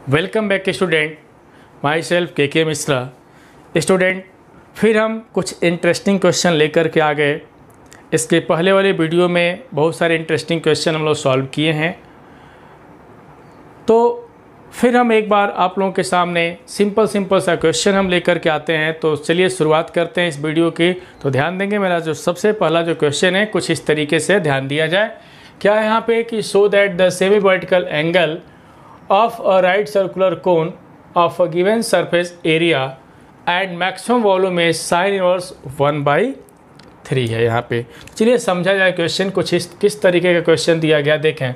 Welcome back student, my self के Mishra. Student, फिर हम कुछ इंटरेस्टिंग क्वेश्चन लेकर के आ गए। इसके पहले वाले वीडियो में बहुत सारे इंटरेस्टिंग क्वेश्चन हम लोग सॉल्व किए हैं, तो फिर हम एक बार आप लोगों के सामने सिंपल सा क्वेश्चन हम लेकर के आते हैं। तो चलिए शुरुआत करते हैं इस वीडियो की। तो ध्यान देंगे, मेरा जो सबसे पहला जो क्वेश्चन है कुछ इस तरीके से ध्यान दिया जाए। क्या है यहाँ पे कि show that the semi vertical angle of a right circular cone of a given surface area and maximum volume is sine inverse 1/3 है यहाँ पे। चलिए समझा जाए क्वेश्चन कुछ किस तरीके का क्वेश्चन दिया गया। देखें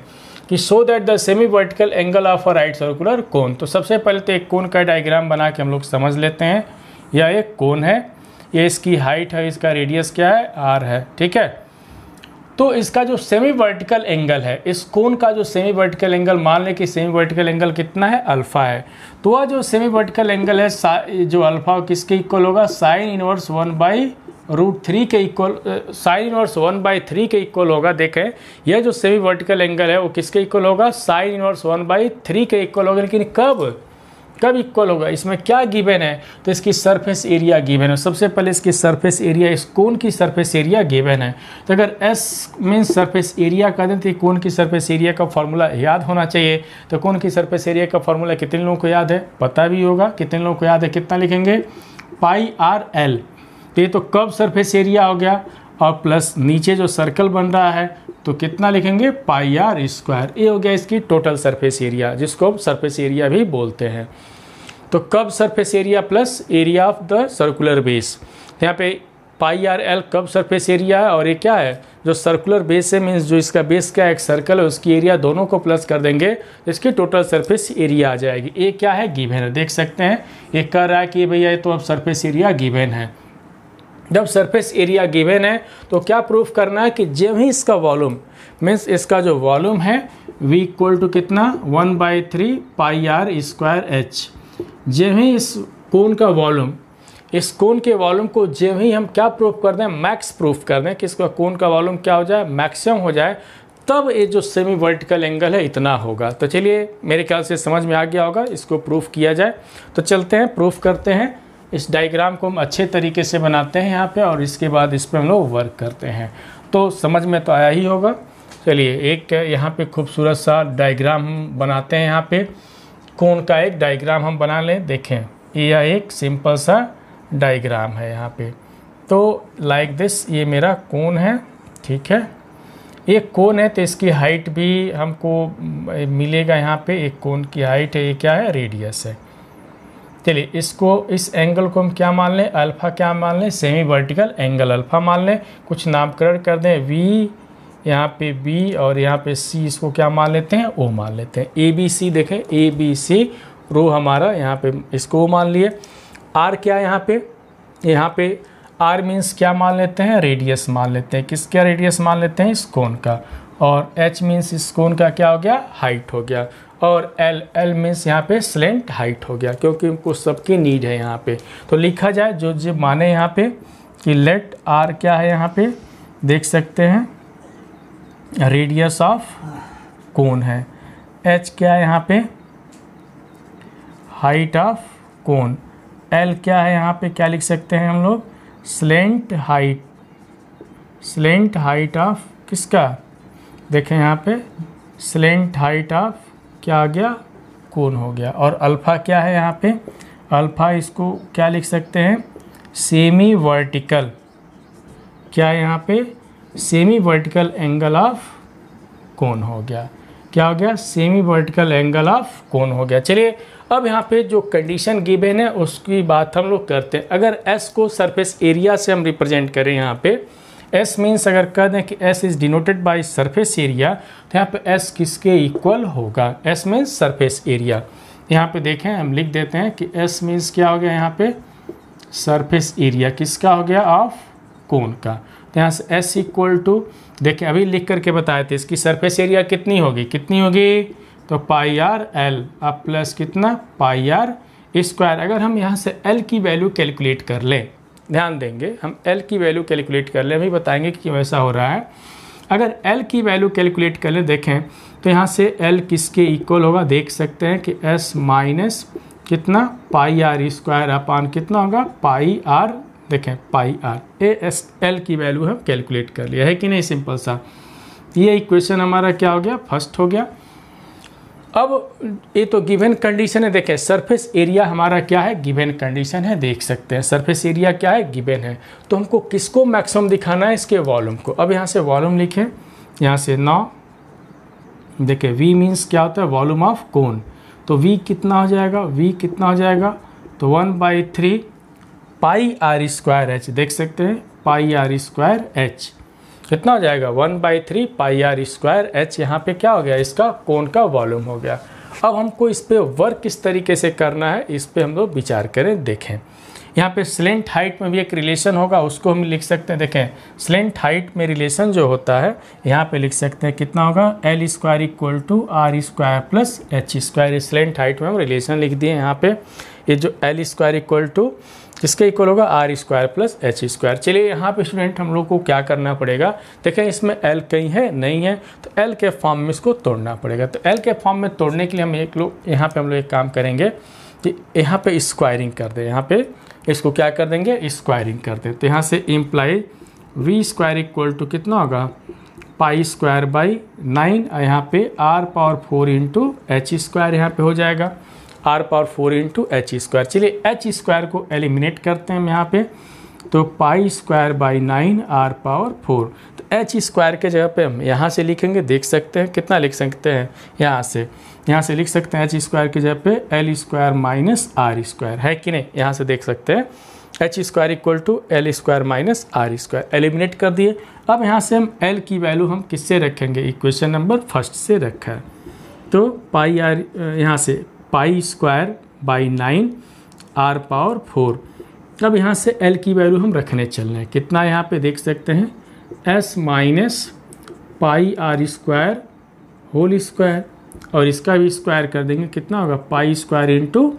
कि show that the semi vertical angle of a right circular cone. तो सबसे पहले तो एक कोन का डायग्राम बना के हम लोग समझ लेते हैं। यह एक कोन है, ये इसकी हाइट है, इसका रेडियस क्या है, r है, ठीक है। तो इसका जो सेमी वर्टिकल एंगल है, इस कोन का जो सेमी वर्टिकल एंगल, मान लें कि सेमी वर्टिकल एंगल कितना है, अल्फा है। तो वह जो सेमी वर्टिकल एंगल है जो अल्फा किसके इक्वल होगा, साइन इनवर्स 1/√3 के इक्वल, साइन इनवर्स 1/3 के इक्वल होगा। देखें यह जो सेमी वर्टिकल एंगल है वो किसके इक्वल होगा, साइन इनवर्स 1/3 के इक्वल होगा। लेकिन कब इक्वल होगा, इसमें क्या गिवन है, तो इसकी सरफेस एरिया गिवन है। सबसे पहले इसकी सरफेस एरिया, इस कोन की सरफेस एरिया गिवन है। तो अगर S मीन्स सरफेस एरिया का दें तो कोन की सरफेस एरिया का फॉर्मूला याद होना चाहिए। तो कोन की सरफेस एरिया का फॉर्मूला कितने लोगों को याद है, पता भी होगा कितने लोगों को याद है, कितना लिखेंगे, πr/l। तो ये तो कर्व सरफेस एरिया हो गया, और प्लस नीचे जो सर्कल बन रहा है तो कितना लिखेंगे, πr²। ये हो गया इसकी टोटल सरफेस एरिया, जिसको हम सरफेस एरिया भी बोलते हैं। तो curve surface area plus area of the circular base, यहाँ पे πr/l कर्व सरफेस एरिया है, और ये क्या है, जो सर्कुलर बेस है, मीन्स जो इसका बेस क्या है, एक सर्कल है, उसकी एरिया दोनों को प्लस कर देंगे, इसकी टोटल सरफेस एरिया आ जाएगी। ये क्या है, गिवन है। देख सकते हैं ये कह रहा है कि भैया ये तो अब सरफेस एरिया गिवन है। जब सरफेस एरिया गिवन है तो क्या प्रूफ करना है कि जब ही इसका वॉल्यूम, मीन्स इसका जो वॉल्यूम है v इक्वल टू कितना, 1/3 πr²h। जब ही इस कोन का वॉल्यूम, इस कोन के वॉल्यूम को जब ही हम क्या प्रूफ कर दें, मैक्स प्रूफ कर दें कि इसका कोन का वॉल्यूम क्या हो जाए, मैक्सिमम हो जाए, तब ये जो सेमी वर्टिकल एंगल है इतना होगा। तो चलिए मेरे ख्याल से समझ में आ गया होगा, इसको प्रूफ किया जाए। तो चलते हैं, प्रूफ करते हैं। इस डायग्राम को हम अच्छे तरीके से बनाते हैं यहाँ पे, और इसके बाद इस पर हम लोग वर्क करते हैं। तो समझ में तो आया ही होगा। चलिए एक यहाँ पे खूबसूरत सा डायग्राम हम बनाते हैं। यहाँ पे कोन का एक डायग्राम हम बना लें। देखें यह एक सिंपल सा डायग्राम है यहाँ पे। तो लाइक दिस, ये मेरा कोन है, ठीक है। ये कोन है तो इसकी हाइट भी हमको मिलेगा यहाँ पे। एक कोन की हाइट है, ये क्या है, रेडियस है। चलिए इसको, इस एंगल को हम क्या मान लें, अल्फ़ा क्या मान लें, सेमी वर्टिकल एंगल अल्फ़ा मान लें। कुछ नामकरण कर दें, v यहाँ पे b और यहाँ पे c, इसको क्या मान लेते हैं, o मान लेते हैं। ABC देखें, ABC रो हमारा यहाँ पे, इसको o मान लिए। r क्या है यहाँ पे r मीन्स क्या मान लेते हैं, रेडियस मान लेते हैं। किसका रेडियस मान लेते हैं, इस कोन का। और h मीन्स इस कोन का क्या हो गया, हाइट हो गया। और L मीन्स यहाँ पे स्लेंट हाइट हो गया, क्योंकि उनको सबकी नीड है यहाँ पे। तो लिखा जाए जो माने यहाँ पे कि लेट R क्या है, यहाँ पे देख सकते हैं रेडियस ऑफ कोन है। H क्या है यहाँ पे, हाइट ऑफ कोन। L क्या है यहाँ पे, क्या लिख सकते हैं हम लोग, स्लेंट हाइट ऑफ किसका, देखें यहाँ पे स्लेंट हाइट ऑफ क्या आ गया, कोन हो गया। और अल्फ़ा क्या है यहाँ पे, अल्फ़ा इसको क्या लिख सकते हैं, सेमी वर्टिकल, क्या है यहाँ पे, semi vertical angle of cone हो गया। क्या हो गया, semi vertical angle of cone हो गया। चलिए अब यहाँ पे जो कंडीशन गिवन है उसकी बात हम लोग करते हैं। अगर S को सरफेस एरिया से हम रिप्रेजेंट करें, यहाँ पे S मीन्स अगर कह दें कि S is denoted by surface area, तो यहाँ पे S किसके इक्वल होगा, S मीन्स सरफेस एरिया। यहाँ पे देखें हम लिख देते हैं कि S मीन्स क्या हो गया, यहाँ पे सरफेस एरिया किसका हो गया, ऑफ कोन का। तो यहाँ से S इक्वल टू, देखें अभी लिख करके बताए थे, इसकी सरफेस एरिया कितनी होगी, तो πr/l अब प्लस कितना, πr²। अगर हम यहाँ से L की वैल्यू कैलकुलेट कर लें, ध्यान देंगे हम L की वैल्यू कैलकुलेट कर लें, अभी बताएंगे कि वैसा हो रहा है। अगर L की वैल्यू कैलकुलेट कर लें देखें तो यहाँ से L किसके इक्वल होगा, देख सकते हैं कि S माइनस कितना पाई आर स्क्वायर अपान कितना होगा पाई आर, देखें पाई आर। L की वैल्यू हम कैलकुलेट कर लिया है कि नहीं, सिंपल सा। ये इक्वेशन हमारा क्या हो गया, फर्स्ट हो गया। अब ये तो गिवन कंडीशन है, देखें सरफेस एरिया हमारा क्या है, गिवन कंडीशन है, देख सकते हैं सरफेस एरिया क्या है, गिवन है। तो हमको किसको मैक्सिमम दिखाना है, इसके वॉल्यूम को। अब यहाँ से वॉल्यूम लिखें, यहाँ से 9, देखिए V मीन्स क्या होता है, वॉल्यूम ऑफ कोन। तो V कितना हो जाएगा, V कितना हो जाएगा, तो 1/3 पाई आर स्क्वायर एच, देख सकते हैं पाई आर स्क्वायर एच कितना हो जाएगा, 1/3 पाई आर स्क्वायर एच। यहाँ पे क्या हो गया, इसका कोन का वॉल्यूम हो गया। अब हमको इस पे वर्क किस तरीके से करना है, इस पे हम लोग विचार करें। देखें यहाँ पे स्लेंट हाइट में भी एक रिलेशन होगा, उसको हम लिख सकते हैं। देखें स्लेंट हाइट में रिलेशन जो होता है यहाँ पे लिख सकते हैं कितना होगा, L square equal to R square plus H square. Slant height में हम रिलेशन लिख दिए यहाँ पे। ये जो L स्क्वायर इक्वल टू किसके इक्वल होगा, R square plus H square. चलिए यहाँ पे स्टूडेंट हम लोग को क्या करना पड़ेगा, देखें इसमें L कहीं है नहीं है, तो L के फॉर्म में इसको तोड़ना पड़ेगा। तो L के फॉर्म में तोड़ने के लिए हम यहाँ पे हम लोग एक काम करेंगे कि यहाँ पे स्क्वायरिंग कर दें, यहाँ पे इसको क्या कर देंगे, स्क्वायरिंग कर दें। तो यहाँ से imply V square equal to कितना होगा, पाई स्क्वायर बाई 9, यहाँ पे r power 4 into H square यहाँ पे हो जाएगा, r power 4 into H square. चलिए एच स्क्वायर को एलिमिनेट करते हैं हम यहाँ पे, तो pi square by 9 r power 4। तो एच स्क्वायर के जगह पे हम यहाँ से लिखेंगे, देख सकते हैं कितना लिख सकते हैं, यहाँ से लिख सकते हैं एच स्क्वायर की जगह पे L square minus R square, है कि नहीं। यहाँ से देख सकते हैं H square equal to L square minus R square, eliminate कर दिए। अब यहाँ से हम L की वैल्यू हम किससे रखेंगे, इक्वेशन नंबर फर्स्ट से रखा है। तो पाई आर, यहाँ से पाई स्क्वायर बाई 9 r पावर 4। अब यहाँ से L की वैल्यू हम रखने चल रहे हैं, कितना यहाँ पे देख सकते हैं, S minus pi R square whole square, और इसका भी स्क्वायर कर देंगे, कितना होगा, pi square into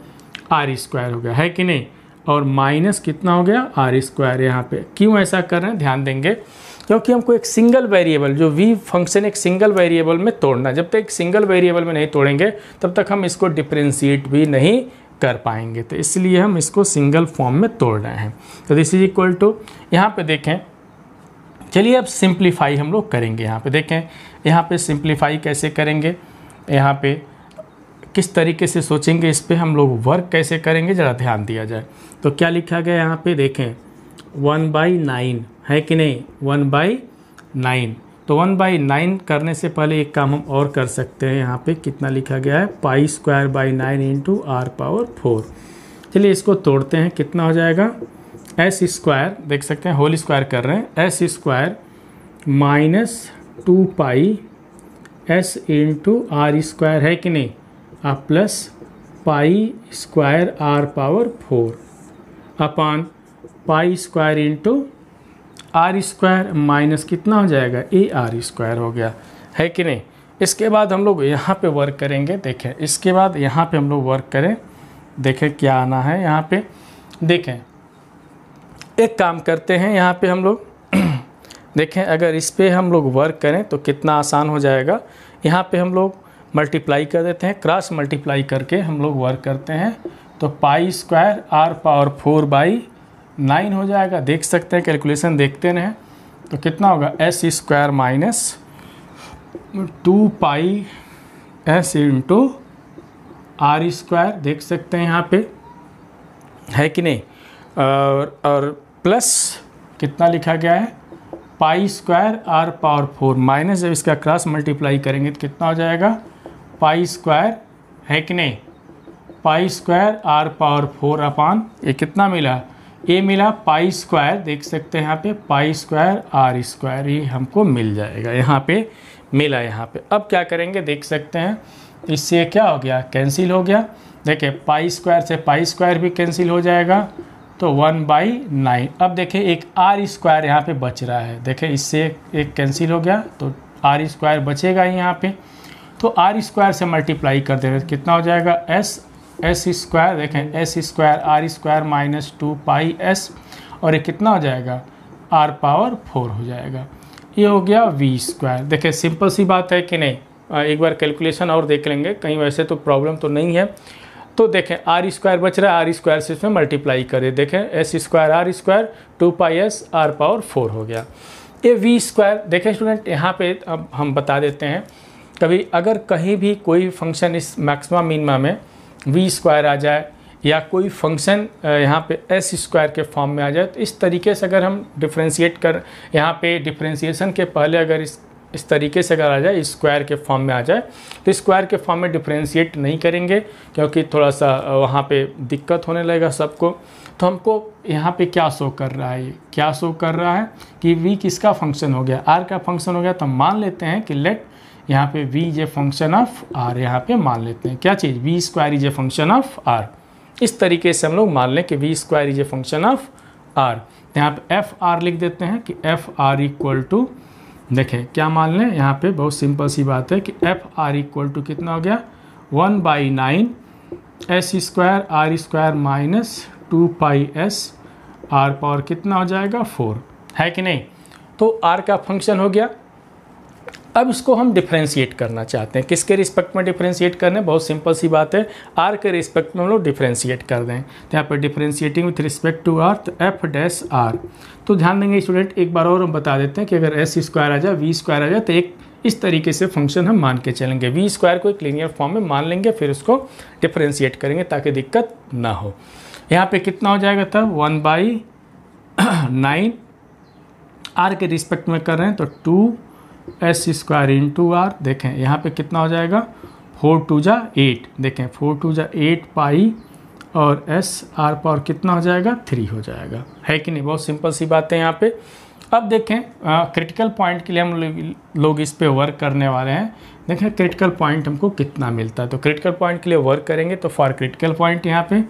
R square हो गया, है कि नहीं। और माइनस कितना हो गया, आर स्क्वायर। यहाँ पे क्यों ऐसा कर रहे हैं, ध्यान देंगे, क्योंकि हमको एक सिंगल वेरिएबल, जो v फंक्शन एक सिंगल वेरिएबल में तोड़ना। जब तक एक सिंगल वेरिएबल में नहीं तोड़ेंगे तब तक हम इसको डिफ्रेंशिएट भी नहीं कर पाएंगे। तो इसलिए हम इसको सिंगल फॉर्म में तोड़ रहे हैं। तो दिस इज इक्वल टू, यहाँ पे देखें, चलिए अब सिंप्लीफाई हम लोग करेंगे। यहाँ पे देखें, यहाँ पे सिंप्लीफाई कैसे करेंगे, यहाँ पे किस तरीके से सोचेंगे, इस पे हम लोग वर्क कैसे करेंगे, ज़रा ध्यान दिया जाए। तो क्या लिखा गया यहाँ पे, देखें 1/9 है कि नहीं, 1/9। तो 1/9 करने से पहले एक काम हम और कर सकते हैं, यहाँ पे कितना लिखा गया है, पाई square by 9 into r power 4। चलिए इसको तोड़ते हैं, कितना हो जाएगा, एस स्क्वायर, देख सकते हैं होल स्क्वायर कर रहे हैं, S square minus 2 pi S into R square, है कि नहीं, plus pi square r power 4 upon pi square into R square minus कितना हो जाएगा, ए आर स्क्वायर हो गया, है कि नहीं। इसके बाद हम लोग यहाँ पे वर्क करेंगे, देखें इसके बाद यहाँ पे हम लोग वर्क करें, देखें क्या आना है यहाँ पे। देखें एक काम करते हैं, यहाँ पे हम लोग देखें अगर इस पे हम लोग वर्क करें तो कितना आसान हो जाएगा। यहाँ पे हम लोग मल्टीप्लाई कर देते हैं, क्रॉस मल्टीप्लाई करके हम लोग वर्क करते हैं, तो पाई स्क्वायर r पावर 4/9 हो जाएगा। देख सकते हैं, कैलकुलेशन देखते रहें, तो कितना होगा, S square minus 2 pi S into R square, देख सकते हैं यहाँ पे, है कि नहीं। और प्लस कितना लिखा गया है, पाई स्क्वायर r पावर 4 माइनस, जब इसका क्रॉस मल्टीप्लाई करेंगे तो कितना हो जाएगा, पाई स्क्वायर, है कि नहीं, पाई स्क्वायर r पावर 4 अपान, ये कितना मिला, ये मिला पाई स्क्वायर, देख सकते हैं यहाँ पे पाई स्क्वायर r स्क्वायर, ये हमको मिल जाएगा, यहाँ पे मिला यहाँ पे। अब क्या करेंगे, देख सकते हैं, इससे क्या हो गया, कैंसिल हो गया। देखिए पाई स्क्वायर से पाई स्क्वायर भी कैंसिल हो जाएगा, तो 1/9। अब देखें एक r स्क्वायर यहाँ पे बच रहा है, देखें इससे एक कैंसिल हो गया, तो r स्क्वायर बचेगा ही यहाँ पे। तो r स्क्वायर से मल्टीप्लाई कर देंगे तो कितना हो जाएगा, एस स्क्वायर, देखें S square r square minus 2 पाई s, और ये कितना हो जाएगा, r पावर 4 हो जाएगा। ये हो गया वी स्क्वायर। देखिए सिंपल सी बात है कि नहीं, एक बार कैलकुलेशन और देख लेंगे, कहीं वैसे तो प्रॉब्लम तो नहीं है। तो देखें आर स्क्वायर बच रहा है, आर स्क्वायर से इसमें मल्टीप्लाई करें, देखें S square R square 2πs R power 4 हो गया। ये वी स्क्वायर देखें स्टूडेंट, यहाँ पे अब हम बता देते हैं, कभी अगर कहीं भी कोई फंक्शन इस मैक्सिमा मिनिमा में वी स्क्वायर आ जाए या कोई फंक्शन यहाँ पे एस स्क्वायर के फॉर्म में आ जाए, तो इस तरीके से अगर हम डिफ्रेंशिएट कर, यहाँ पे डिफ्रेंशिएशन के पहले अगर इस तरीके से अगर आ जाए, स्क्वायर के फॉर्म में आ जाए, तो स्क्वायर के फॉर्म में डिफ्रेंशिएट नहीं करेंगे क्योंकि थोड़ा सा वहाँ पे दिक्कत होने लगेगा सबको। तो हमको यहाँ पे क्या शो कर रहा है, क्या शो कर रहा है कि v किसका फंक्शन हो गया, r का फंक्शन हो गया। तो हम मान लेते हैं कि लेट यहाँ पे v is a function of r, यहाँ पे मान लेते हैं क्या चीज़, v square is a function of r। इस तरीके से हम लोग मान लें कि v square is a function of r। यहाँ पे एफ आर लिख देते हैं कि एफ आर इक्वल टू, देखें क्या मान लें, यहाँ पे बहुत सिंपल सी बात है कि एफ आर इक्वल टू कितना हो गया 1/9 S square R square minus 2πs R power कितना हो जाएगा 4, है कि नहीं। तो आर का फंक्शन हो गया। अब इसको हम डिफ्रेंशिएट करना चाहते हैं, किसके रिस्पेक्ट में डिफ्रेंशिएट करना है, बहुत सिंपल सी बात है, आर के रिस्पेक्ट में हम लोग डिफ्रेंशिएट कर दें। तो यहाँ पर differentiating with respect to R, तो एफ डैश आर। तो ध्यान देंगे स्टूडेंट, एक बार और हम बता देते हैं कि अगर एस स्क्वायर आ जाए, वी स्क्वायर आ जाए, तो एक इस तरीके से फंक्शन हम मान के चलेंगे, वी स्क्वायर को एक लीनियर फॉर्म में मान लेंगे, फिर उसको डिफ्रेंशिएट करेंगे ताकि दिक्कत ना हो। यहाँ पे कितना हो जाएगा तब 1/9 आर के रिस्पेक्ट में कर रहे हैं तो 2s स्क्वायर इंटू आर। देखें यहाँ पे कितना हो जाएगा 4 × 8, देखें 4 × 8 पाई और s आर पावर कितना हो जाएगा 3 हो जाएगा, है कि नहीं। बहुत सिंपल सी बात है यहाँ पे। अब देखें क्रिटिकल पॉइंट के लिए हम लोग इस पे वर्क करने वाले हैं। देखें क्रिटिकल पॉइंट हमको कितना मिलता है, तो क्रिटिकल पॉइंट के लिए वर्क करेंगे। तो फॉर क्रिटिकल पॉइंट यहाँ पे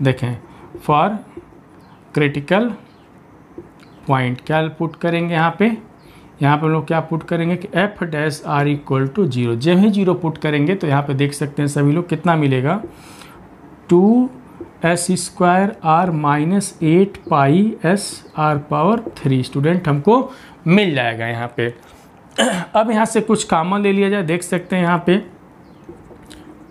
देखें, फॉर क्रिटिकल पॉइंट क्या पुट करेंगे यहाँ पे हम लोग क्या पुट करेंगे कि F dash R equal to 0। जब ही 0 पुट करेंगे तो यहाँ पे देख सकते हैं सभी लोग कितना मिलेगा 2s square R minus 8πs R power 3 student हमको मिल जाएगा यहाँ पे। अब यहाँ से कुछ कॉमन ले लिया जाए, देख सकते हैं यहाँ पे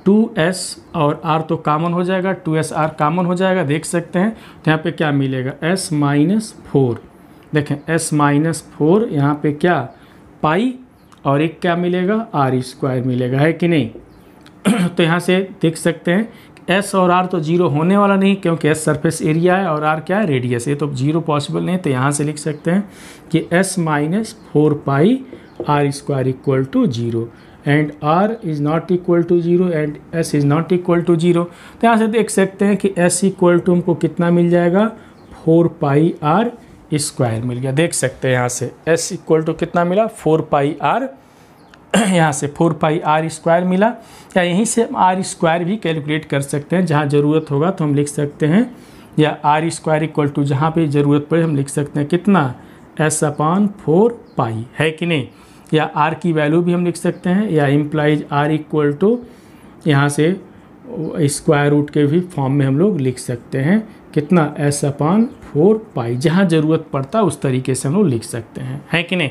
2s और r तो कॉमन हो जाएगा, 2s r कॉमन हो जाएगा, देख सकते हैं। तो यहाँ पे क्या मिलेगा s माइनस 4, देखें s माइनस 4 यहाँ पे क्या पाई और एक क्या मिलेगा r स्क्वायर मिलेगा, है कि नहीं। तो यहाँ से देख सकते हैं s और r तो 0 होने वाला नहीं क्योंकि s सरफेस एरिया है और r क्या है रेडियस है, तो 0 पॉसिबल नहीं। तो यहाँ से लिख सकते हैं कि s minus 4π r square equal to 0 and r is not equal to 0 and s is not equal to 0। तो यहाँ से देख सकते हैं कि s इक्वल टू हमको कितना मिल जाएगा 4π r स्क्वायर मिल गया, देख सकते हैं यहाँ से s इक्वल टू कितना मिला 4π r, यहाँ से 4π r स्क्वायर मिला। या यहीं से हम r स्क्वायर भी कैलकुलेट कर सकते हैं, जहाँ ज़रूरत होगा तो हम लिख सकते हैं, या r स्क्वायर इक्वल टू जहाँ पे ज़रूरत पड़े हम लिख सकते हैं कितना s/4π, है कि नहीं। या r की वैल्यू भी हम लिख सकते हैं, या इम्प्लाइज r इक्वल टू यहाँ से स्क्वायर रूट के भी फॉर्म में हम लोग लिख सकते हैं कितना s/4π, जहाँ ज़रूरत पड़ता उस तरीके से हम लोग लिख सकते हैं, है कि नहीं।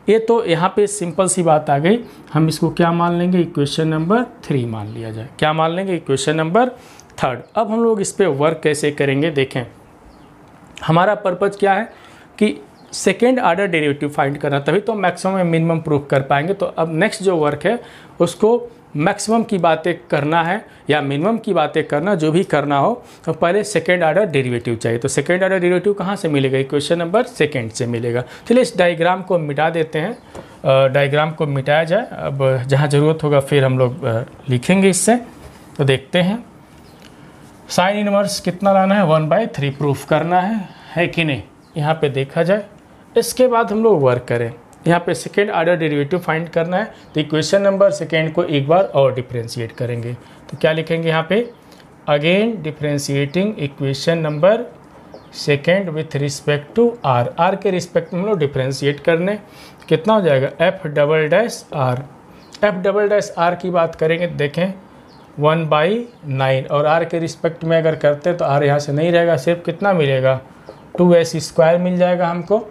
ये तो यहाँ पे सिंपल सी बात आ गई। हम इसको क्या मान लेंगे, इक्वेशन नंबर 3 मान लिया जाए, क्या मान लेंगे इक्वेशन नंबर 3। अब हम लोग इस पे वर्क कैसे करेंगे, देखें हमारा पर्पज़ क्या है कि सेकेंड ऑर्डर डेरिवेटिव फाइंड करना, तभी तो मैक्सिमम या मिनिमम प्रूफ कर पाएंगे। तो अब नेक्स्ट जो वर्क है उसको मैक्सिमम की बातें करना है या मिनिमम की बातें करना, जो भी करना हो तो पहले सेकेंड ऑर्डर डेरिवेटिव चाहिए। तो सेकेंड ऑर्डर डेरिवेटिव कहाँ से मिलेगा, इक्वेशन नंबर 2 से मिलेगा। चलिए इस डायग्राम को मिटा देते हैं, डायग्राम को मिटाया जाए। अब जहाँ ज़रूरत होगा फिर हम लोग लिखेंगे इससे। तो देखते हैं साइन इनवर्स कितना लाना है 1/3 प्रूफ करना है कि नहीं, यहाँ पे देखा जाए। इसके बाद हम लोग वर्क करें, यहाँ पे सेकेंड ऑर्डर डेरिवेटिव फाइंड करना है। तो इक्वेशन नंबर 2 को एक बार और डिफ्रेंशिएट करेंगे। तो क्या लिखेंगे यहाँ पे, again differentiating equation number 2 with respect to r, r के रिस्पेक्ट में हम लोग डिफ्रेंशिएट करने, कितना हो जाएगा f डबल डैश r की बात करेंगे, देखें 1/9 और r के रिस्पेक्ट में अगर करते हैं तो r यहाँ से नहीं रहेगा, सिर्फ कितना मिलेगा 2s स्क्वायर मिल जाएगा हमको।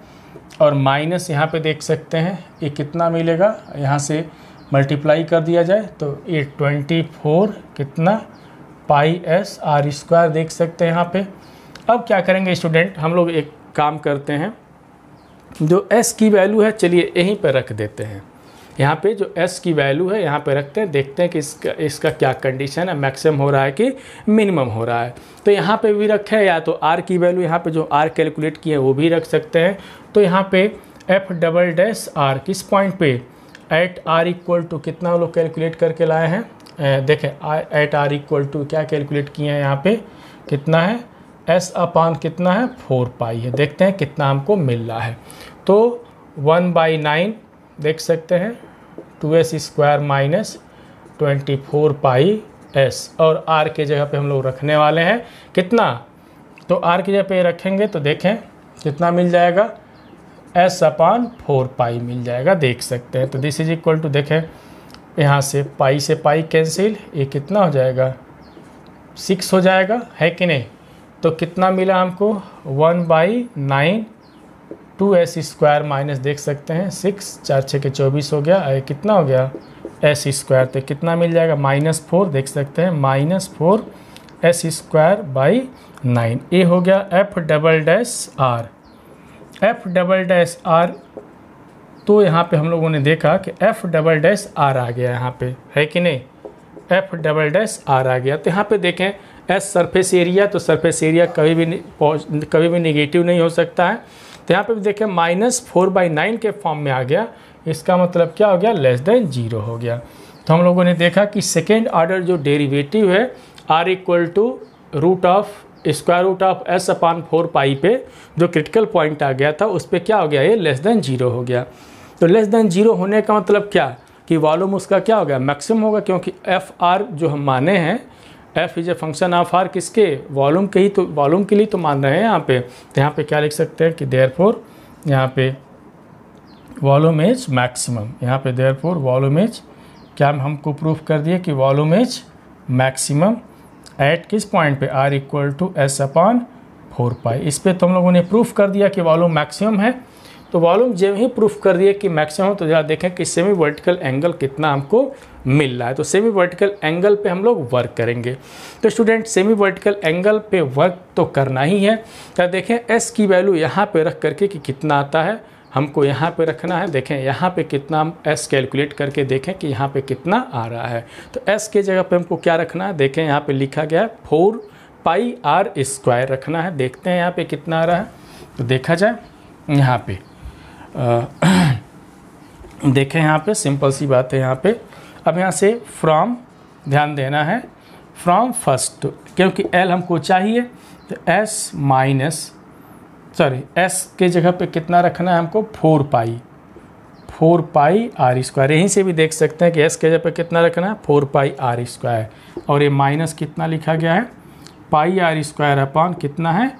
और माइनस यहाँ पे देख सकते हैं ये कितना मिलेगा, यहाँ से मल्टीप्लाई कर दिया जाए तो ये 24 कितना पाई एस आर स्क्वायर देख सकते हैं यहाँ पे। अब क्या करेंगे स्टूडेंट, हम लोग एक काम करते हैं, जो एस की वैल्यू है चलिए यहीं पर रख देते हैं। यहाँ पे जो एस की वैल्यू है यहाँ पे रखते हैं, देखते हैं कि इसका क्या कंडीशन है, मैक्सिमम हो रहा है कि मिनिमम हो रहा है। तो यहाँ पे भी रखे हैं, या तो आर की वैल्यू यहाँ पे जो आर कैलकुलेट किए हैं वो भी रख सकते हैं। तो यहाँ पे एफ डबल डैश आर किस पॉइंट पे, एट आर इक्वल टू कितना लोग कैलकुलेट करके लाए हैं, देखें एट आर इक्वल टू क्या कैलकुलेट किए हैं यहाँ पे, कितना है एस अपान कितना है 4 पाई है। देखते हैं कितना हमको मिल रहा है। तो 1/9 देख सकते हैं 2s स्क्वायर माइनस 24 पाई एस, और आर के जगह पे हम लोग रखने वाले हैं कितना, तो आर की जगह पे रखेंगे तो देखें कितना मिल जाएगा, एस अपान 4 पाई मिल जाएगा देख सकते हैं। तो दिस इज इक्वल टू, देखें यहाँ से पाई कैंसिल, ये कितना हो जाएगा 6 हो जाएगा, है कि नहीं। तो कितना मिला हमको 1/9 2s स्क्वायर माइनस देख सकते हैं 6 4 6 के 24 हो गया, ये कितना हो गया एस स्क्वायर, तो कितना मिल जाएगा -4 देख सकते हैं -4 एस स्क्वायर बाई 9। ये हो गया F double dash R, F double dash R. तो यहाँ पे हम लोगों ने देखा कि एफ डबल डैश आर आ गया यहाँ पे, है कि नहीं, एफ डबल डैश आर आ गया। तो यहाँ पे देखें एस सरफेस एरिया, तो सरफेस एरिया कभी भी निगेटिव नहीं हो सकता है। तो यहाँ पे भी देखें -4/9 के फॉर्म में आ गया, इसका मतलब क्या हो गया, लेस देन 0 हो गया। तो हम लोगों ने देखा कि सेकेंड ऑर्डर जो डेरिवेटिव है R equal to root of square root of S upon 4 pi पे जो क्रिटिकल पॉइंट आ गया था उस पर क्या हो गया, ये लेस देन 0 हो गया। तो लेस देन 0 होने का मतलब क्या कि वॉल्यूम उसका क्या हो गया, मैक्सिमम होगा, क्योंकि एफ आर जो हम माने हैं F is a function of R किसके, वॉल्यूम के ही, तो वॉल्यूम के लिए तो मान रहे हैं यहाँ पे। तो यहाँ पे क्या लिख सकते हैं कि देयरफॉर यहाँ पे वॉल्यूम इज मैक्सिमम, यहाँ पे देयरफॉर वॉल्यूम इज क्या हमको प्रूफ कर दिए कि वॉल्यूम इज मैक्सिमम एट किस पॉइंट पे, R equal to S upon 4 pi. इस पे तो हम लोगों ने प्रूफ कर दिया कि वॉल्यूम मैक्सिमम है। तो वॉल्यूम जब ही प्रूफ कर दिए कि मैक्सिमम, तो जरा देखें कि सेमी वर्टिकल एंगल कितना हमको मिल रहा है। तो सेमी वर्टिकल एंगल पे हम लोग वर्क करेंगे। तो स्टूडेंट सेमी वर्टिकल एंगल पे वर्क तो करना ही है। तो देखें एस की वैल्यू यहाँ पे रख करके कि कितना आता है, हमको यहाँ पे रखना है। देखें यहाँ पे कितना, हम एस कैलकुलेट करके देखें कि यहाँ पे कितना आ रहा है। तो एस के जगह पे हमको क्या रखना है, देखें यहाँ पे लिखा गया है 4 पाई आर स्क्वायर रखना है। देखते हैं यहाँ पे कितना आ रहा है। तो देखा जाए यहाँ पे देखें यहाँ पे सिंपल सी बात है यहाँ पे। अब यहाँ से फ्रॉम ध्यान देना है, फ्रॉम फर्स्ट, क्योंकि एल हमको चाहिए तो एस के जगह पे कितना रखना है हमको 4 पाई आर स्क्वायर। यहीं से भी देख सकते हैं कि एस के जगह पे कितना रखना है 4 पाई आर स्क्वायर, और ये माइनस कितना लिखा गया है पाई आर स्क्वायर अपॉन कितना है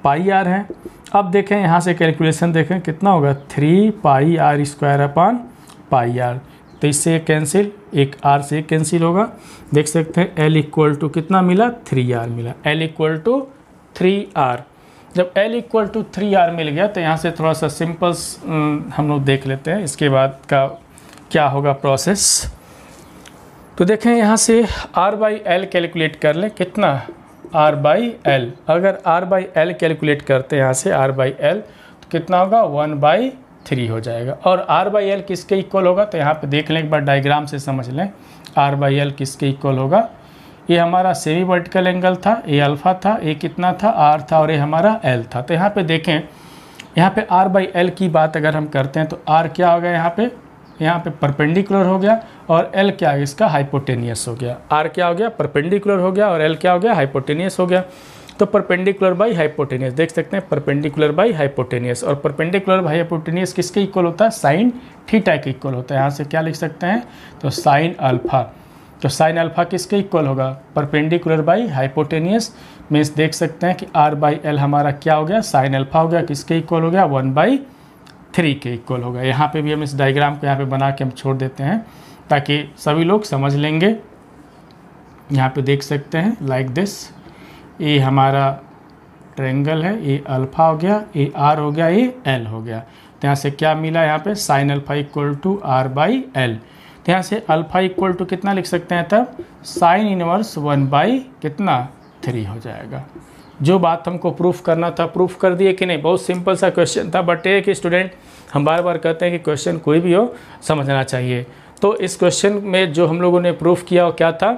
पाई आर है। अब देखें यहाँ से कैलकुलेशन देखें कितना होगा 3 pi R square upon pi R. तो इससे कैंसिल, एक आर से कैंसिल होगा। देख सकते हैं एल इक्वल टू कितना मिला 3r मिला, एल इक्वल टू 3r। जब एल इक्वल टू 3r मिल गया तो यहाँ से थोड़ा सा सिंपल हम लोग देख लेते हैं इसके बाद का क्या होगा प्रोसेस। तो देखें यहाँ से r/l कैलकुलेट कर लें, कितना r/l। अगर r/l कैलकुलेट करते हैं यहाँ से r/l तो कितना होगा 1/3 हो जाएगा। और r/l किसके इक्वल होगा, तो यहाँ पे देख लें एक बार डायग्राम से समझ लें r/l किसके इक्वल होगा। ये हमारा सेमी वर्टिकल एंगल था, ये अल्फ़ा था, ये कितना था r था, और ये हमारा l था। तो यहाँ पे देखें, यहाँ पे r/l की बात अगर हम करते हैं तो r क्या हो गया यहाँ पे परपेंडिकुलर हो गया, और l क्या है इसका हाइपोटेनियस हो गया। r क्या हो गया परपेंडिकुलर हो गया, और l क्या हो गया हाइपोटेनियस हो गया। तो परपेंडिकुलर बाई हाइपोटेनियस देख सकते हैं, परपेंडिकुलर बाई हाइपोटेनियस, और परपेंडिकुलर बाई हाइपोटेनियस किसके इक्वल होता है साइन थीटा के इक्वल होता है। यहाँ से क्या लिख सकते हैं तो साइन अल्फ़ा। तो साइन अल्फ़ा किसके इक्वल होगा परपेंडिकुलर बाई हाइपोटेनियस, मीन्स देख सकते हैं कि r/l हमारा क्या हो गया साइन अल्फ़ा हो गया, किसके इक्वल हो गया 1/3 के इक्वल होगा। यहाँ पे भी हम इस डायग्राम को यहाँ पे बना के हम छोड़ देते हैं ताकि सभी लोग समझ लेंगे। यहाँ पे देख सकते हैं लाइक दिस, ये हमारा ट्रायंगल है, ये अल्फा हो गया, ये आर हो गया, ये एल हो गया। तो यहाँ से क्या मिला, यहाँ पे sine alpha equal to R by L. तो यहाँ से अल्फा इक्वल टू कितना लिख सकते हैं, तब साइन इनवर्स 1/3 हो जाएगा। जो बात हमको प्रूफ करना था प्रूफ कर दिए कि नहीं। बहुत सिंपल सा क्वेश्चन था, बट एक स्टूडेंट हम बार बार कहते हैं कि क्वेश्चन कोई भी हो समझना चाहिए। तो इस क्वेश्चन में जो हम लोगों ने प्रूफ किया वो क्या था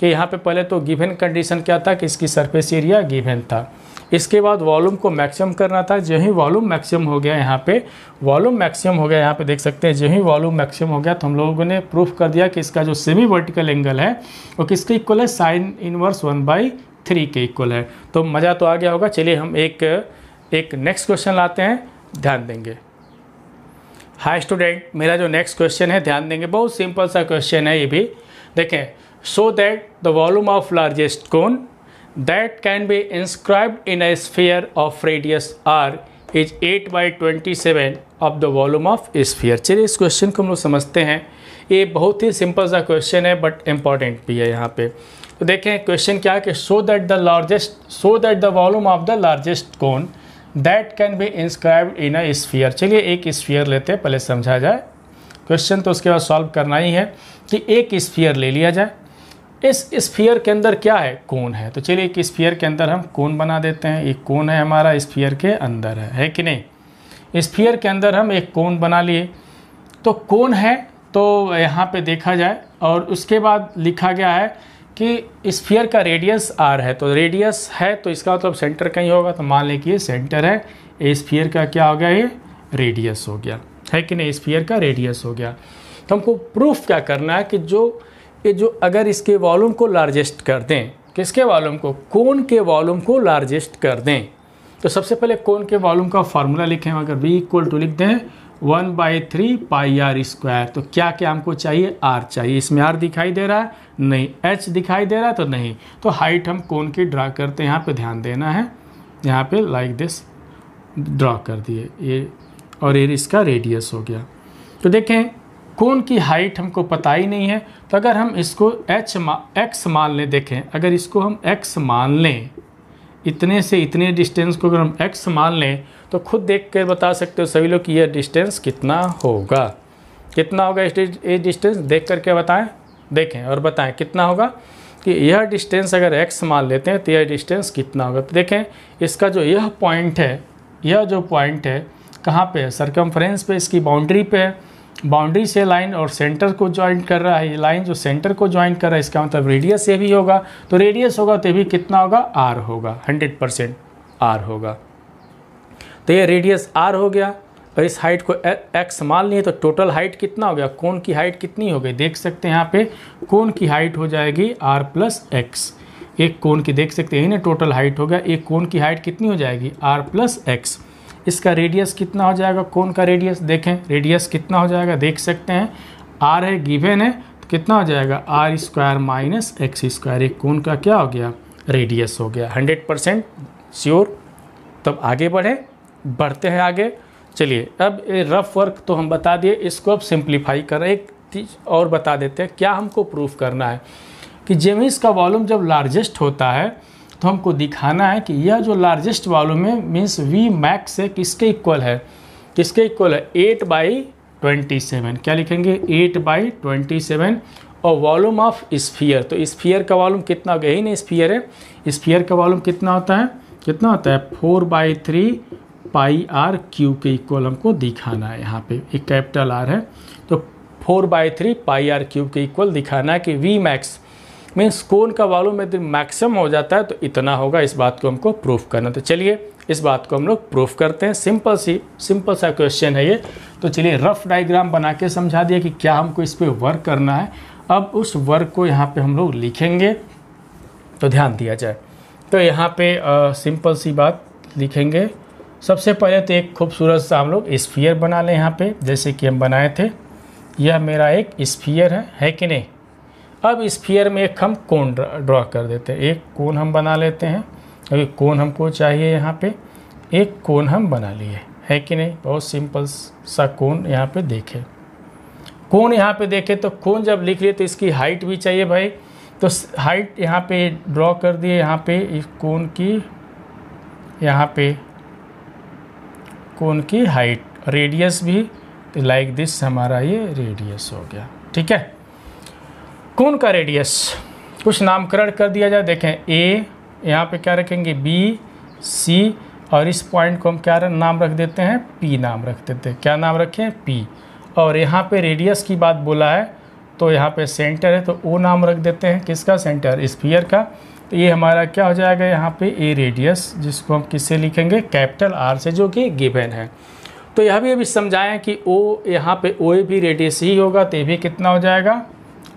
कि यहाँ पे पहले तो गिवन कंडीशन क्या था कि इसकी सरफेस एरिया गिवन था। इसके बाद वॉल्यूम को मैक्सिमम करना था। जो ही वॉल्यूम मैक्सिमम हो गया, यहाँ पे वॉल्यूम मैक्सिमम हो गया, यहाँ पे देख सकते हैं जो ही वॉल्यूम मैक्सिमम हो गया तो हम लोगों ने प्रूफ कर दिया कि इसका जो सेमी वर्टिकल एंगल है वो किसके इक्वल है, साइन इनवर्स 1/3 के इक्वल है। तो मज़ा तो आ गया होगा। चलिए हम एक नेक्स्ट क्वेश्चन लाते हैं, ध्यान देंगे। हाय स्टूडेंट, मेरा जो नेक्स्ट क्वेश्चन है ध्यान देंगे, बहुत सिंपल सा क्वेश्चन है ये भी। देखें, show that the volume of largest cone that can be inscribed in a sphere of radius r is 8/27 of the volume of sphere। चलिए इस क्वेश्चन को हम लोग समझते हैं। ये बहुत ही सिंपल सा क्वेश्चन है बट इम्पॉर्टेंट भी है यहाँ पे। तो देखें क्वेश्चन क्या है कि show that the volume of the largest cone that can be inscribed in a sphere. चलिए एक स्फीयर लेते हैं, पहले समझा जाए क्वेश्चन, तो उसके बाद सॉल्व करना ही है कि एक स्फीयर ले लिया जाए। इस स्फीयर के अंदर क्या है, कोन है। तो चलिए एक स्फीयर के अंदर हम कोन बना देते हैं। एक कोन है हमारा स्फीयर के अंदर है कि नहीं। स्फीयर के अंदर हम एक कोन बना लिए, तो कोन है तो यहाँ पे देखा जाए और उसके बाद लिखा गया है कि स्फीयर का रेडियस आर है। तो रेडियस है तो इसका मतलब सेंटर कहीं होगा, तो मान लें कि ये सेंटर है। स्फीयर का क्या हो गया, ये रेडियस हो गया, है कि नहीं, स्फीयर का रेडियस हो गया। तो हमको प्रूफ क्या करना है कि जो अगर इसके वॉल्यूम को लार्जेस्ट कर दें, किसके वॉल्यूम को, कोन के वॉल्यूम को लार्जेस्ट कर दें। तो सबसे पहले कोन के वॉल्यूम का फार्मूला लिखें। अगर v इक्वल टू लिख दें 1/3 पाई आर स्क्वायर, तो क्या क्या हमको चाहिए, r चाहिए। इसमें r दिखाई दे रहा है नहीं, h दिखाई दे रहा है तो नहीं। तो हाइट हम कोन की ड्रा करते हैं, यहाँ पे ध्यान देना है। यहाँ पे लाइक दिस ड्रा कर दिए ये, और ये इसका रेडियस हो गया। तो देखें कोन की हाइट हमको पता ही नहीं है, तो अगर हम इसको x मान लें, देखें अगर इसको हम x मान लें, इतने से इतने डिस्टेंस को अगर हम x मान लें, तो खुद देख कर बता सकते हो सभी लोग कि यह डिस्टेंस कितना होगा। कितना होगा ये डिस्टेंस, देख करके बताएं, देखें और बताएं कितना होगा कि यह डिस्टेंस अगर x मान लेते हैं तो यह डिस्टेंस कितना होगा। तो देखें इसका जो यह पॉइंट है, यह जो पॉइंट है कहाँ पे है, सरकमफ्रेंस पे, इसकी बाउंड्री पे है। बाउंड्री से लाइन और सेंटर को ज्वाइन कर रहा है, ये लाइन जो सेंटर को ज्वाइन कर रहा है, इसका मतलब रेडियस ये भी होगा। तो रेडियस होगा तो ये भी कितना होगा, आर होगा, 100% आर होगा। तो ये रेडियस आर हो गया और इस हाइट को एक्स मान लिए, तो टोटल हाइट कितना हो गया, कोन की हाइट कितनी हो गई, देख सकते हैं यहाँ पे कोन की हाइट हो जाएगी r प्लस एक्स। एक कोन की देख सकते हैं ना टोटल हाइट हो गया, एक कोन की हाइट कितनी हो जाएगी, r प्लस एक्स। इसका रेडियस कितना हो जाएगा, कोन का रेडियस देखें, रेडियस कितना हो जाएगा, देख सकते हैं r है गिवन है, तो कितना हो जाएगा r square minus X square. एक कोन का क्या हो गया, रेडियस हो गया, 100% श्योर। तब आगे बढ़ते हैं आगे। चलिए अब रफ वर्क तो हम बता दिए, इसको अब सिंप्लीफाई कर रहे हैं। एक चीज़ और बता देते हैं, क्या हमको प्रूफ करना है कि जेमिस का वॉल्यूम जब लार्जेस्ट होता है तो हमको दिखाना है कि यह जो लार्जेस्ट वॉल्यूम है मीन्स वी मैक्स है किसके इक्वल है, किसके इक्वल है, 8/27। क्या लिखेंगे, 8/27। और वॉल्यूम ऑफ स्फीयर, तो स्फीयर का वॉल्यूम कितना हो गया, यही नहीं स्फीयर है, स्फीयर का वॉल्यूम कितना होता है, 4/3 पाई आर क्यू के इक्वल हमको दिखाना है। यहाँ पे एक कैपिटल आर है, तो 4/3 पाई आर क्यूब के इक्वल दिखाना है कि वी मैक्स मीन्स कोन का वॉल्यूम यदि मैक्सिमम हो जाता है तो इतना होगा। इस बात को हमको प्रूफ करना। तो चलिए इस बात को हम लोग प्रूफ करते हैं। सिंपल सा क्वेश्चन है ये। तो चलिए रफ डायग्राम बना के समझा दिया कि क्या हमको इस पर वर्क करना है। अब उस वर्क को यहाँ पे हम लोग लिखेंगे, तो ध्यान दिया जाए। तो यहाँ पे सिंपल सी बात लिखेंगे। सबसे पहले तो एक खूबसूरत सा हम लोग स्फीयर बना लें यहाँ पे, जैसे कि हम बनाए थे। यह मेरा एक स्फीयर है कि नहीं। अब स्फीयर में एक हम कोन ड्रॉ कर देते हैं, एक कोन हम बना लेते हैं। अभी कोन हमको चाहिए, यहाँ पे एक कोन हम बना लिए, है कि नहीं। बहुत सिंपल सा कोन यहाँ पे देखें, कोन यहाँ पे देखें तो कोन जब लिख लिए तो इसकी हाइट भी चाहिए भाई। तो हाइट यहाँ पे ड्रॉ कर दिए, यहाँ पे इस कोन की यहाँ पे कोन की हाइट, रेडियस भी, तो लाइक दिस हमारा ये रेडियस हो गया। ठीक है, कोन का रेडियस कुछ नामकरण कर दिया जाए। देखें ए, यहाँ पे क्या रखेंगे बी सी, और इस पॉइंट को हम क्या नाम रख देते हैं, पी नाम रख देते हैं। क्या नाम रखें, पी। और यहाँ पे रेडियस की बात बोला है तो यहाँ पे सेंटर है तो ओ नाम रख देते हैं, किसका, सेंटर, स्फीयर का। तो ये हमारा क्या हो जाएगा यहाँ पे ए रेडियस, जिसको हम किससे लिखेंगे, कैपिटल आर से, जो कि गिवन है। तो यह भी अभी समझाएं कि ओ, यहाँ पे ओ भी रेडियस ही होगा तो ये भी कितना हो जाएगा,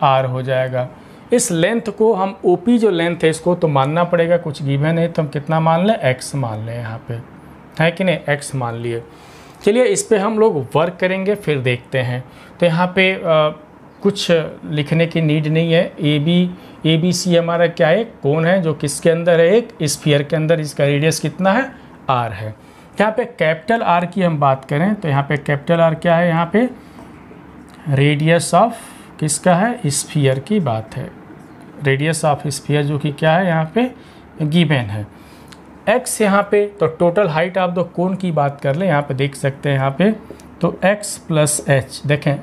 आर हो जाएगा। इस लेंथ को हम ओपी जो लेंथ है इसको तो मानना पड़ेगा, कुछ गिवन है तो हम कितना मान लें, एक्स मान लें, यहाँ पे है कि नहीं, एक्स मान लिए। चलिए इस पे हम लोग वर्क करेंगे फिर देखते हैं। तो यहाँ पे कुछ लिखने की नीड नहीं है। ए बी सी हमारा क्या है, कोन है जो किसके अंदर है, एक स्फीयर के अंदर, इसका रेडियस कितना है, आर है। यहाँ पे कैपिटल आर की हम बात करें तो यहाँ पे कैपिटल आर क्या है, यहाँ पे रेडियस ऑफ किसका है, स्फीयर की बात है, रेडियस ऑफ स्फीयर जो कि क्या है यहाँ पे गिवन है। एक्स यहाँ पे तो total height of the cone की बात कर ले, यहाँ पे देख सकते हैं यहाँ पे तो एक्स प्लस एच, देखें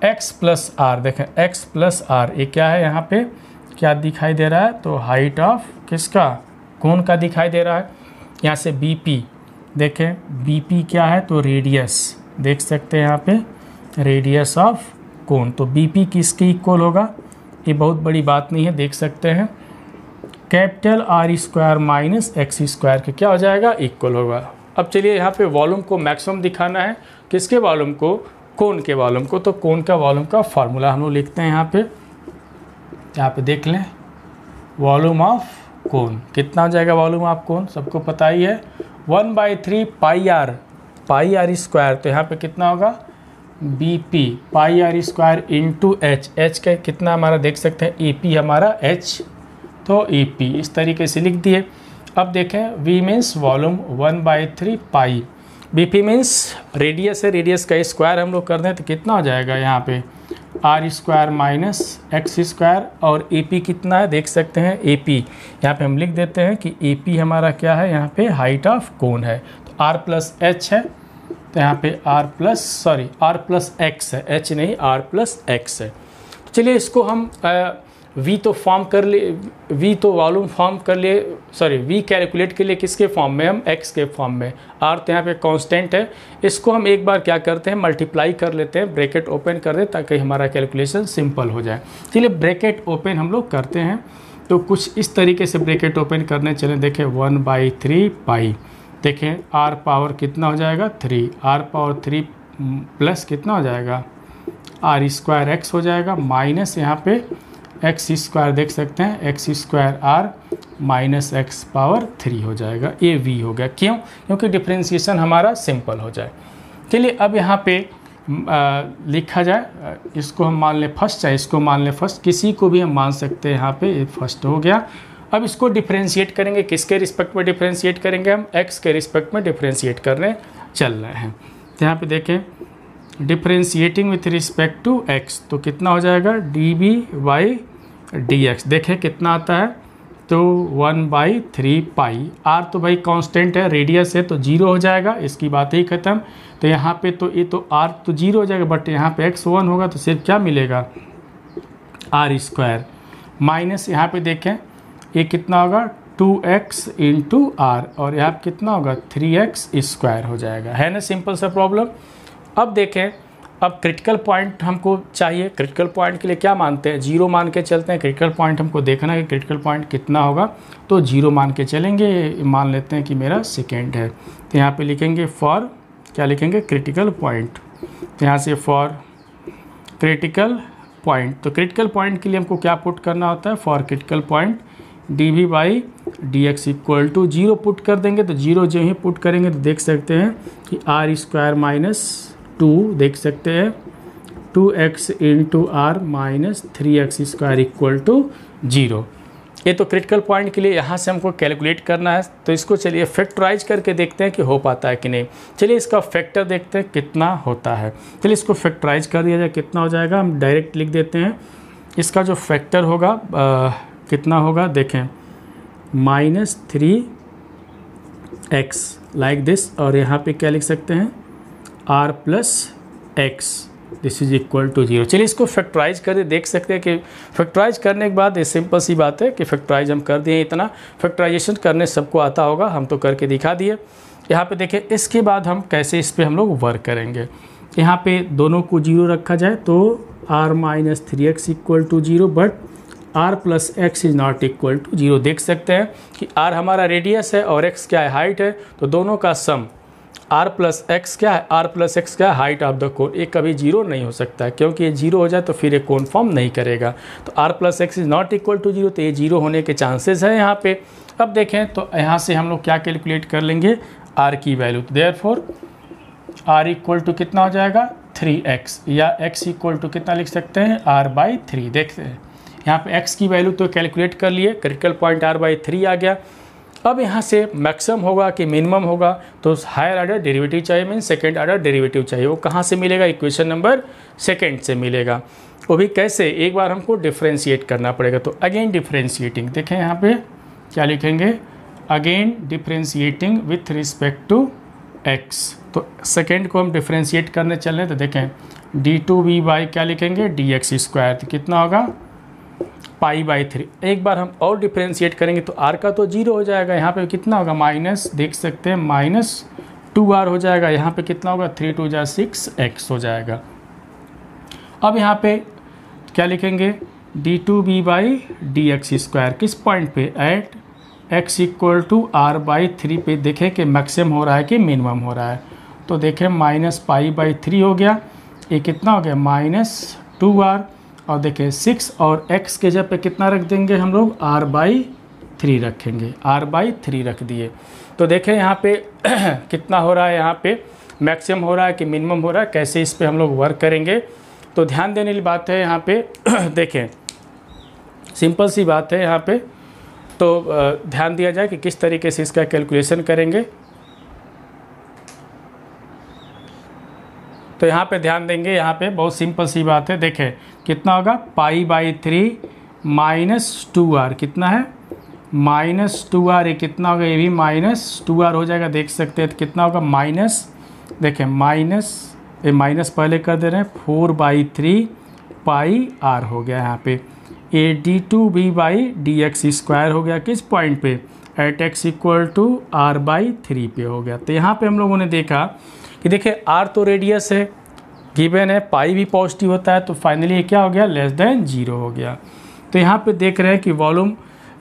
एक्स प्लस आर, देखें एक्स प्लस आर, ये क्या है यहाँ पे क्या दिखाई दे रहा है, तो हाइट ऑफ किसका, कोन का दिखाई दे रहा है। यहाँ से बी पी, देखें बी पी क्या है, तो रेडियस, देख सकते हैं यहाँ पे रेडियस ऑफ कोन, तो बी पी किसके इक्वल होगा, ये बहुत बड़ी बात नहीं है, देख सकते हैं capital R square minus X square के क्या हो जाएगा, इक्वल होगा। अब चलिए यहाँ पे वॉल्यूम को मैक्सिमम दिखाना है, किसके वॉल्यूम को, कोन के वॉल्यूम को। तो कोन का वॉल्यूम का फार्मूला हम लोग लिखते हैं यहाँ पे देख लें, वॉल्यूम ऑफ कोन कितना हो जाएगा, वॉल्यूम ऑफ कोन सबको पता ही है 1/3 पाई आर स्क्वायर, तो यहाँ पे कितना होगा, B P pi R square into H, H का कितना हमारा देख सकते हैं, ए पी हमारा एच, तो ए पी इस तरीके से लिख दिए। अब देखें V means volume 1/3 pi, B P means radius है, रेडियस का स्क्वायर हम लोग कर दें तो कितना हो जाएगा यहाँ पे R square minus X square, और ए पी कितना है देख सकते हैं, ए पी यहाँ पे हम लिख देते हैं कि ए पी हमारा क्या है, यहाँ पे हाइट ऑफ कोन है, तो आर प्लस एच है, तो यहाँ पे आर प्लस एक्स है, एच नहीं आर प्लस एक्स है। तो चलिए इसको हम वी तो फॉर्म कर लिए, वी तो वॉल्यूम फॉर्म कर लिए, वी कैलकुलेट के लिए किसके फॉर्म में, हम एक्स के फॉर्म में, आर तो यहाँ पे कांस्टेंट है, इसको हम एक बार क्या करते हैं मल्टीप्लाई कर लेते हैं, ब्रैकेट ओपन कर दें ताकि हमारा कैलकुलेशन सिंपल हो जाए। चलिए ब्रैकेट ओपन हम लोग करते हैं, तो कुछ इस तरीके से ब्रैकेट ओपन करने चलें, देखें 1/3 पाई, देखें आर पावर कितना हो जाएगा 3, आर पावर 3 प्लस कितना हो जाएगा आर स्क्वायर एक्स हो जाएगा, माइनस यहाँ पे एक्स स्क्वायर देख सकते हैं X square R minus X power 3 हो जाएगा, ये वी हो गया। क्यों, क्योंकि डिफ्रेंशिएशन हमारा सिंपल हो जाए। चलिए अब यहाँ पे लिखा जाए, इसको हम मान लें फर्स्ट, चाहे इसको मान लें फर्स्ट, किसी को भी हम मान सकते हैं, यहाँ पे फर्स्ट हो गया। अब इसको डिफ्रेंशिएट करेंगे, किसके रिस्पेक्ट में डिफ्रेंशिएट करेंगे, हम एक्स के रिस्पेक्ट में डिफ्रेंशिएट करने चल रहे हैं। तो यहाँ पे देखें differentiating with respect to X, तो कितना हो जाएगा D B by D X, देखें कितना आता है, तो 1/3 पाई, आर तो भाई कांस्टेंट है, रेडियस है तो 0 हो जाएगा, इसकी बात ही ख़त्म। तो यहाँ पे तो ये तो आर तो 0 हो जाएगा, बट यहाँ पे एक्स 1 होगा तो सिर्फ क्या मिलेगा आर स्क्वायर, माइनस यहाँ पे देखें ये कितना होगा 2x इंटू आर, और यहाँ पे कितना होगा 3x स्क्वायर हो जाएगा, है ना, सिंपल सा प्रॉब्लम। अब देखें, अब क्रिटिकल पॉइंट हमको चाहिए, क्रिटिकल पॉइंट के लिए क्या मानते हैं 0 मान के चलते हैं, क्रिटिकल पॉइंट हमको देखना है कि क्रिटिकल पॉइंट कितना होगा, तो 0 मान के चलेंगे, मान लेते हैं कि मेरा सेकेंड है, तो यहाँ पे लिखेंगे फॉर, क्या लिखेंगे क्रिटिकल पॉइंट, तो यहाँ से फॉर क्रिटिकल पॉइंट, तो क्रिटिकल पॉइंट के लिए हमको क्या पुट करना होता है, for critical point D V by D X equal to 0 put कर देंगे, तो 0 जो ही पुट करेंगे तो देख सकते हैं कि आर स्क्वायर माइनस 2 देख सकते हैं 2x into R minus 3x square equal to 0। ये तो क्रिटिकल पॉइंट के लिए यहाँ से हमको कैलकुलेट करना है, तो इसको चलिए फैक्टराइज करके देखते हैं कि हो पाता है कि नहीं। चलिए इसका फैक्टर देखते हैं कितना होता है, चलिए इसको फैक्टराइज कर दिया जाए, कितना हो जाएगा, हम डायरेक्ट लिख देते हैं, इसका जो फैक्टर होगा कितना होगा, देखें -3x लाइक दिस, और यहाँ पे क्या लिख सकते हैं r plus X this is equal to 0। चलिए इसको फैक्टराइज करके देख सकते हैं कि फैक्टराइज करने के बाद ये सिंपल सी बात है कि फैक्टराइज हम कर दिए। इतना फैक्टराइजेशन करने सबको आता होगा, हम तो करके दिखा दिए। यहाँ पे देखें, इसके बाद हम कैसे इस पे हम लोग वर्क करेंगे। यहाँ पे दोनों को 0 रखा जाए तो r minus 3x equal to 0, but r plus X is not equal to 0। देख सकते हैं कि r हमारा रेडियस है और x क्या है, हाइट है, तो दोनों का सम r प्लस एक्स क्या है, r प्लस एक्स क्या है, हाइट ऑफ द कोन। ये कभी 0 नहीं हो सकता है, क्योंकि ये 0 हो जाए तो फिर ये कोन फॉर्म नहीं करेगा। तो r plus X is not equal to 0, तो ये 0 होने के चांसेस हैं यहाँ पे। अब देखें तो यहाँ से हम लोग क्या कैलकुलेट कर लेंगे, r की वैल्यू। तो देयरफॉर r इक्वल टू कितना हो जाएगा 3x, या x इक्वल टू कितना लिख सकते हैं r/3। देखते हैं यहाँ पे x की वैल्यू तो कैलकुलेट कर लिए, क्रिटिकल पॉइंट r/3 आ गया। अब यहाँ से मैक्सिमम होगा कि मिनिमम होगा, तो हायर ऑर्डर डेरिवेटिव चाहिए, मीन सेकेंड ऑर्डर डेरिवेटिव चाहिए। वो कहाँ से मिलेगा, इक्वेशन नंबर सेकेंड से मिलेगा। वो भी कैसे, एक बार हमको डिफ्रेंशिएट करना पड़ेगा। तो अगेन डिफ्रेंशिएटिंग, देखें यहाँ पे क्या लिखेंगे, again differentiating with respect to x। तो सेकेंड को हम डिफ्रेंशिएट करने चल रहे हैं, तो देखें d2v क्या लिखेंगे dx², तो कितना होगा π/3। एक बार हम और डिफ्रेंशिएट करेंगे तो r का तो 0 हो जाएगा, यहाँ पे कितना होगा माइनस, देख सकते हैं -2r हो जाएगा, यहाँ पे कितना होगा 3 2 जा 6x हो जाएगा। अब यहाँ पे क्या लिखेंगे d2v/dx², किस पॉइंट पे, at x equal to r/3 पे। देखें कि मैक्सिमम हो रहा है कि मिनिमम हो रहा है, तो देखें -π/3 हो गया, ये कितना हो गया -2r, और देखें 6 और x के जगह पे कितना रख देंगे हम लोग r/3 रखेंगे, r/3 रख दिए। तो देखें यहाँ पे कितना हो रहा है, यहाँ पे मैक्सिमम हो रहा है कि मिनिमम हो रहा है, कैसे इस पे हम लोग वर्क करेंगे। तो ध्यान देने वाली बात है यहाँ पे देखें सिंपल सी बात है यहाँ पे, तो ध्यान दिया जाए कि किस तरीके से इसका कैलकुलेशन करेंगे। तो यहाँ पे ध्यान देंगे, यहाँ पे बहुत सिंपल सी बात है, देखें कितना होगा π/3 -2r, कितना है -2r, ये कितना होगा, ये भी -2r हो जाएगा। देख सकते हैं तो कितना होगा माइनस, देखें माइनस, ये माइनस पहले कर दे रहे हैं, 4/3 πr हो गया यहाँ पे। ये d2v/dx² हो गया, किस पॉइंट पे, at x equal to r/3 पे हो गया। तो यहाँ पे हम लोगों ने देखा कि देखिए r तो रेडियस है, गिवन है, पाई भी पॉजिटिव होता है, तो फाइनली ये क्या हो गया लेस देन 0 हो गया। तो यहाँ पे देख रहे हैं कि वॉल्यूम,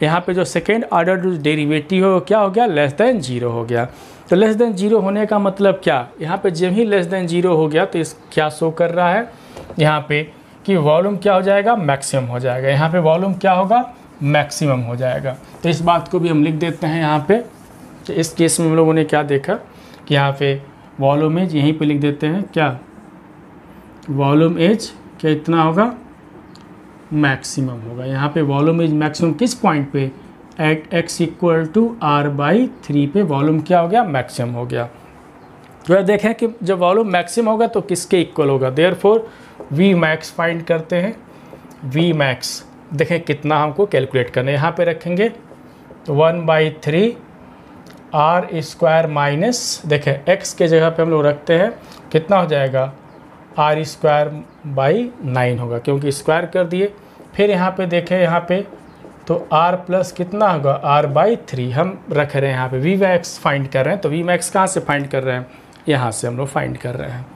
यहाँ पे जो सेकेंड ऑर्डर जो डेरिवेटिव हो क्या हो गया लेस देन 0 हो गया। तो लेस देन 0 होने का मतलब क्या, यहाँ पे जब ही लेस देन 0 हो गया तो इस क्या शो कर रहा है यहाँ पे कि वॉल्यूम क्या हो जाएगा मैक्सिमम हो जाएगा, यहाँ पे वॉल्यूम क्या होगा मैक्सिमम हो जाएगा। तो इस बात को भी हम लिख देते हैं यहाँ पे। तो इस केस में हम लोगों ने क्या देखा कि यहाँ पे वॉल्यूम एज यहीं पे लिख देते हैं, क्या वॉल्यूम एज क्या इतना होगा मैक्सिमम होगा। यहाँ पे वॉल्यूम एज मैक्सिमम किस पॉइंट पे, at x equal to r/3 पे वॉल्यूम क्या हो गया मैक्सिमम हो गया। तो देखें कि जब वॉल्यूम मैक्सिमम होगा तो किसके इक्वल होगा, देयरफॉर वी मैक्स फाइंड करते हैं। वी मैक्स देखें कितना हमको कैलकुलेट करना है, यहाँ पे रखेंगे तो 1/3 r² माइनस, देखें x के जगह पे हम लोग रखते हैं कितना हो जाएगा r²/9 होगा, क्योंकि स्क्वायर कर दिए। फिर यहाँ पे देखें यहाँ पे तो r प्लस कितना होगा r/3 हम रख रहे हैं, यहाँ पे वी मैक्स फाइंड कर रहे हैं। तो वी मैक्स कहाँ से फाइंड कर रहे हैं, यहाँ से हम लोग फाइंड कर रहे हैं।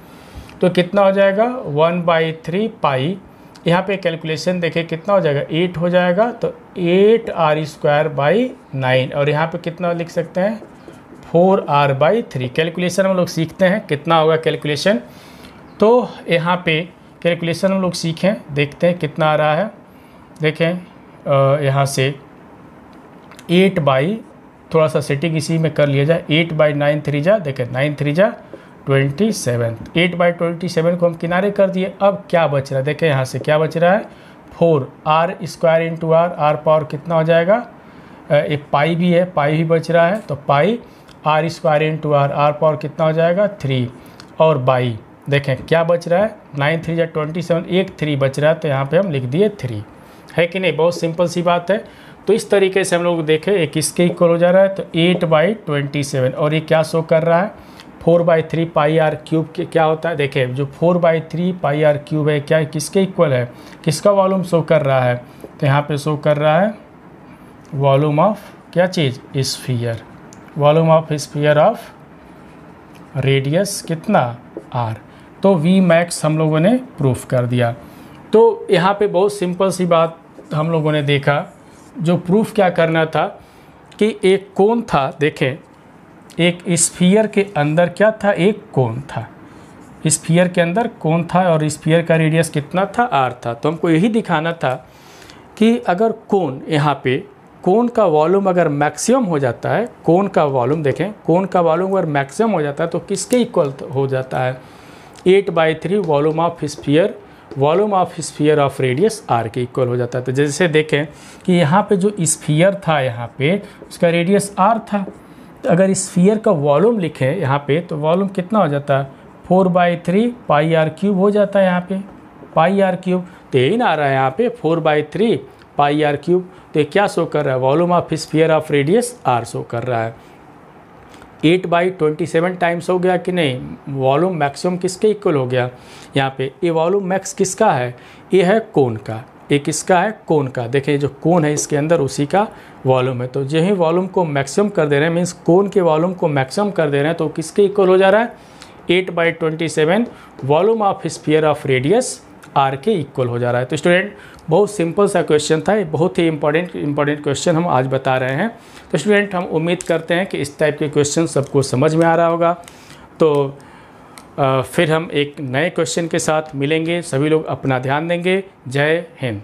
तो कितना हो जाएगा 1/3 पाई, यहाँ पे कैलकुलेशन देखें कितना हो जाएगा 8 हो जाएगा, तो 8r²/9, और यहाँ पे कितना लिख सकते हैं 4r/3। कैलकुलेशन हम लोग सीखते हैं कितना होगा कैलकुलेशन। तो यहाँ पे कैलकुलेशन हम लोग सीखें, देखते हैं कितना आ रहा है। देखें यहाँ से 8 थोड़ा सा सेटिंग इसी में कर लिया जाए, 8/9 3 जा, देखें 9 3 जा 27, 8/27 को हम किनारे कर दिए। अब क्या बच रहा है, देखें यहाँ से क्या बच रहा है 4r² into r, r power कितना हो जाएगा, एक पाई भी है, पाई भी बच रहा है, तो पाई r² into r, r power कितना हो जाएगा 3, और बाई देखें क्या बच रहा है 9 3 जा 27, एक 3 बच रहा है, तो यहाँ पे हम लिख दिए 3, है कि नहीं। बहुत सिंपल सी बात है। तो इस तरीके से हम लोग देखें एक किसके इक्वल हो जा रहा है, तो 8/27 और ये क्या शो कर रहा है 4/3 पाई आर क्यूब के क्या होता है, देखें जो 4/3 पाई आर क्यूब है क्या किसके इक्वल है, किसका वॉल्यूम शो कर रहा है, तो यहाँ पे शो कर रहा है वॉल्यूम ऑफ क्या चीज़, sphere, volume of sphere of radius कितना r। तो V मैक्स हम लोगों ने प्रूफ कर दिया। तो यहाँ पे बहुत सिंपल सी बात हम लोगों ने देखा, जो प्रूफ क्या करना था कि एक कोन था, देखें एक स्फीयर के अंदर क्या था, एक कोन था, स्फीयर के अंदर कोन था और स्फीयर का रेडियस कितना था r था। तो हमको यही दिखाना था कि अगर कोन यहाँ पे कोन का वॉल्यूम अगर मैक्सिमम हो जाता है, कोन का वॉल्यूम देखें, कोन का वॉल्यूम अगर मैक्सिमम हो जाता है तो किसके इक्वल हो जाता है, 8/3 volume of sphere, volume of sphere of radius r के इक्वल हो जाता है। तो जैसे देखें कि यहाँ पे जो स्फीयर था यहाँ पे उसका रेडियस r था, तो अगर स्फीयर का वॉल्यूम लिखें यहाँ पे तो वॉल्यूम कितना हो जाता है 4/3 पाई आर क्यूब हो जाता है, यहाँ पे पाई आर क्यूब, तो यही ना आ रहा है यहाँ पे 4/3 पाई आर क्यूब। तो ये क्या शो कर रहा है, volume of sphere of radius r show कर रहा है। 8/27 टाइम्स हो गया कि नहीं, वॉल्यूम मैक्सिमम किसके इक्वल हो गया, यहाँ पे ये वॉल्यूम मैक्स किसका है, ये है कोन का, ये किसका है कोन का, देखिए जो कोन है इसके अंदर उसी का वॉल्यूम है। तो जो ही वॉल्यूम को मैक्सिमम कर दे रहे हैं, मीन्स कोन के वॉल्यूम को मैक्सिमम कर दे रहे हैं, तो किसके इक्वल हो जा रहा है 8/27 volume of sphere of radius r के इक्वल हो जा रहा है। तो स्टूडेंट बहुत सिंपल सा क्वेश्चन था, बहुत ही इंपॉर्टेंट क्वेश्चन हम आज बता रहे हैं। तो स्टूडेंट हम उम्मीद करते हैं कि इस टाइप के क्वेश्चन सबको समझ में आ रहा होगा। तो फिर हम एक नए क्वेश्चन के साथ मिलेंगे, सभी लोग अपना ध्यान देंगे। जय हिंद।